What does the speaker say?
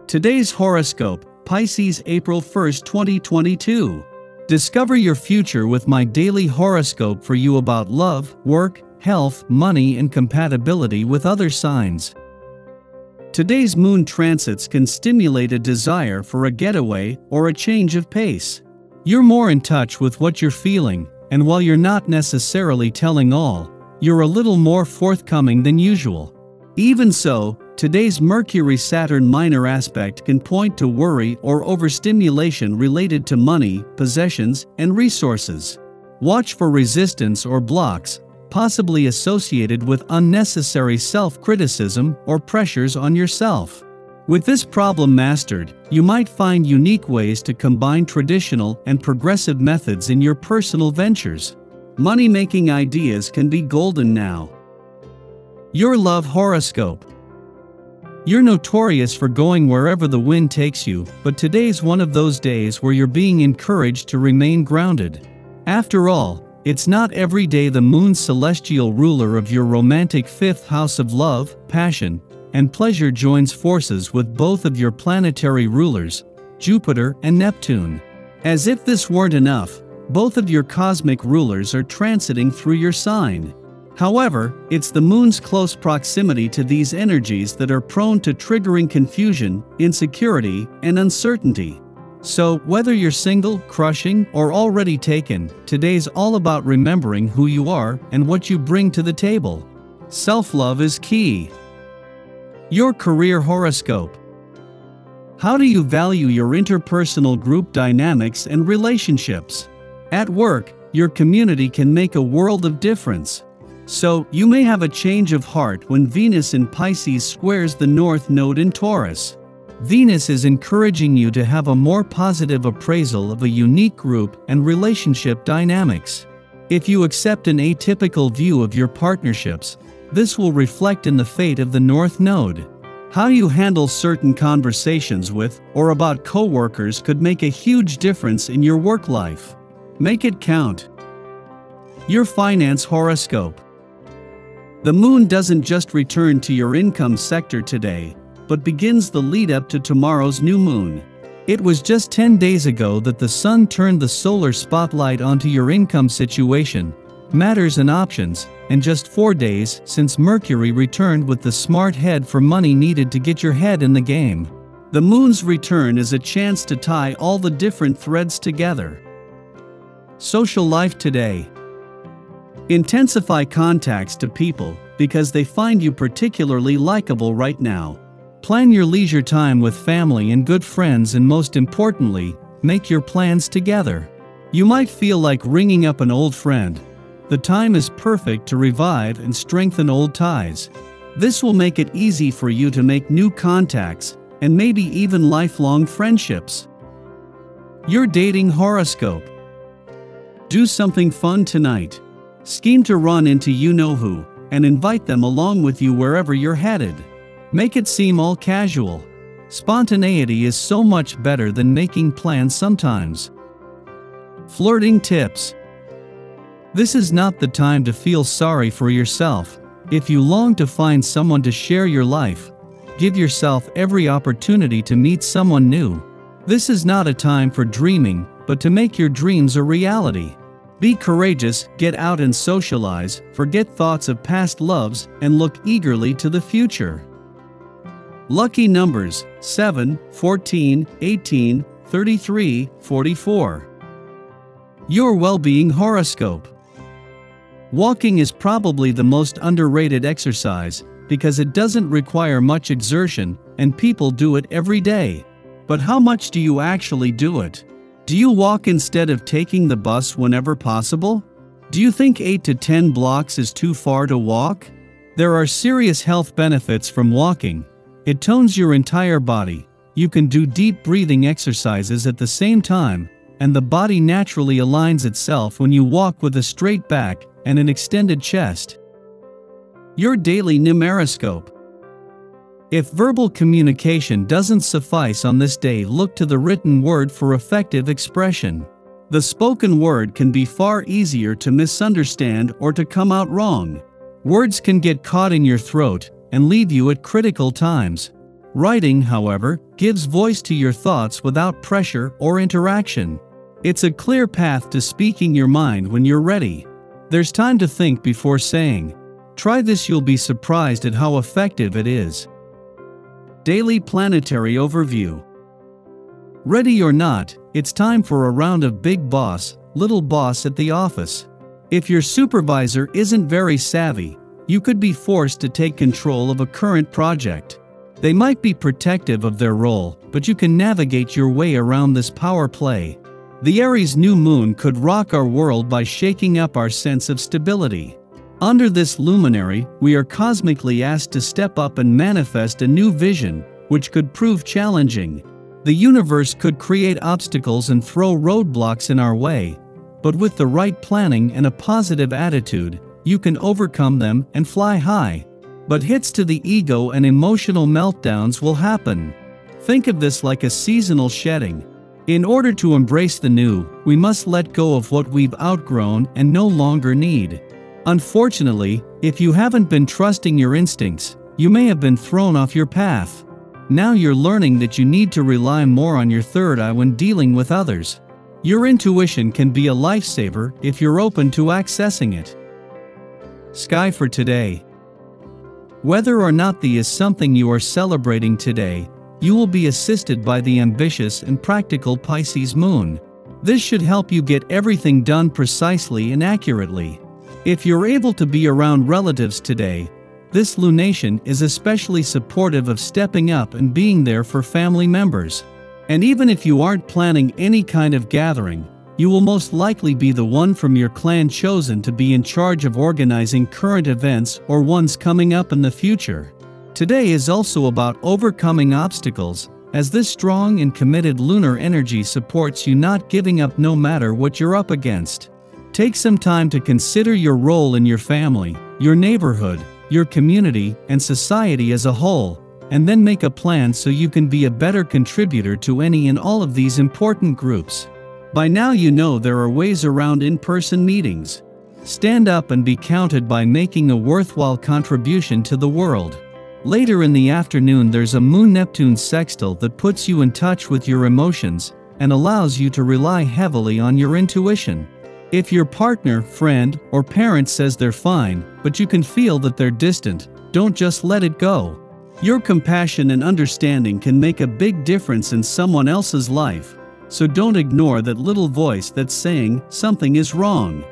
Today's horoscope, Pisces April 1st, 2022. Discover your future with my daily horoscope for you about love, work, health, money, and compatibility with other signs. Today's moon transits can stimulate a desire for a getaway or a change of pace. You're more in touch with what you're feeling, and while you're not necessarily telling all, you're a little more forthcoming than usual. Even so, today's Mercury-Saturn minor aspect can point to worry or overstimulation related to money, possessions, and resources. Watch for resistance or blocks, possibly associated with unnecessary self-criticism or pressures on yourself. With this problem mastered, you might find unique ways to combine traditional and progressive methods in your personal ventures. Money-making ideas can be golden now. Your love horoscope. You're notorious for going wherever the wind takes you, but today's one of those days where you're being encouraged to remain grounded. After all, it's not every day the moon's celestial ruler of your romantic fifth house of love, passion, and pleasure joins forces with both of your planetary rulers, Jupiter and Neptune. As if this weren't enough, both of your cosmic rulers are transiting through your sign. However, it's the moon's close proximity to these energies that are prone to triggering confusion, insecurity, and uncertainty. So, whether you're single, crushing, or already taken, today's all about remembering who you are and what you bring to the table. Self-love is key. Your career horoscope. How do you value your interpersonal group dynamics and relationships? At work, your community can make a world of difference. So, you may have a change of heart when Venus in Pisces squares the North Node in Taurus. Venus is encouraging you to have a more positive appraisal of a unique group and relationship dynamics. If you accept an atypical view of your partnerships, this will reflect in the fate of the North Node. How you handle certain conversations with or about coworkers could make a huge difference in your work life. Make it count. Your finance horoscope. The moon doesn't just return to your income sector today, but begins the lead-up to tomorrow's new moon. It was just 10 days ago that the sun turned the solar spotlight onto your income situation, matters and options, and just 4 days since Mercury returned with the smart head for money needed to get your head in the game. The moon's return is a chance to tie all the different threads together. Social life today. Intensify contacts to people because they find you particularly likable right now. Plan your leisure time with family and good friends, and most importantly, make your plans together. You might feel like ringing up an old friend. The time is perfect to revive and strengthen old ties. This will make it easy for you to make new contacts and maybe even lifelong friendships. Your dating horoscope. Do something fun tonight. Scheme to run into you-know-who, and invite them along with you wherever you're headed. Make it seem all casual. Spontaneity is so much better than making plans sometimes. Flirting tips. This is not the time to feel sorry for yourself. If you long to find someone to share your life, give yourself every opportunity to meet someone new. This is not a time for dreaming, but to make your dreams a reality. Be courageous, get out and socialize, forget thoughts of past loves, and look eagerly to the future. Lucky numbers: 7, 14, 18, 33, 44. Your well-being horoscope. Walking is probably the most underrated exercise because it doesn't require much exertion and people do it every day. But how much do you actually do it? Do you walk instead of taking the bus whenever possible? Do you think 8 to 10 blocks is too far to walk? There are serious health benefits from walking. It tones your entire body. You can do deep breathing exercises at the same time, and the body naturally aligns itself when you walk with a straight back and an extended chest. Your daily numeroscope. If verbal communication doesn't suffice on this day, look to the written word for effective expression. The spoken word can be far easier to misunderstand or to come out wrong. Words can get caught in your throat and leave you at critical times. Writing, however, gives voice to your thoughts without pressure or interaction. It's a clear path to speaking your mind when you're ready. There's time to think before saying. Try this, you'll be surprised at how effective it is. Daily Planetary Overview. Ready or not, it's time for a round of big boss, little boss at the office. If your supervisor isn't very savvy, you could be forced to take control of a current project. They might be protective of their role, but you can navigate your way around this power play. The Aries new moon could rock our world by shaking up our sense of stability. Under this luminary, we are cosmically asked to step up and manifest a new vision, which could prove challenging. The universe could create obstacles and throw roadblocks in our way, but with the right planning and a positive attitude, you can overcome them and fly high. But hits to the ego and emotional meltdowns will happen. Think of this like a seasonal shedding. In order to embrace the new, we must let go of what we've outgrown and no longer need. Unfortunately, if you haven't been trusting your instincts, you may have been thrown off your path. Now you're learning that you need to rely more on your third eye when dealing with others. Your intuition can be a lifesaver if you're open to accessing it. Sky for today. Whether or not the is something you are celebrating today, you will be assisted by the ambitious and practical Pisces Moon. This should help you get everything done precisely and accurately. If you're able to be around relatives today, this lunation is especially supportive of stepping up and being there for family members. And even if you aren't planning any kind of gathering, you will most likely be the one from your clan chosen to be in charge of organizing current events or ones coming up in the future. Today is also about overcoming obstacles, as this strong and committed lunar energy supports you not giving up no matter what you're up against. Take some time to consider your role in your family, your neighborhood, your community, and society as a whole, and then make a plan so you can be a better contributor to any and all of these important groups. By now you know there are ways around in-person meetings. Stand up and be counted by making a worthwhile contribution to the world. Later in the afternoon there's a Moon-Neptune sextile that puts you in touch with your emotions and allows you to rely heavily on your intuition. If your partner, friend, or parent says they're fine, but you can feel that they're distant, don't just let it go. Your compassion and understanding can make a big difference in someone else's life. So don't ignore that little voice that's saying something is wrong.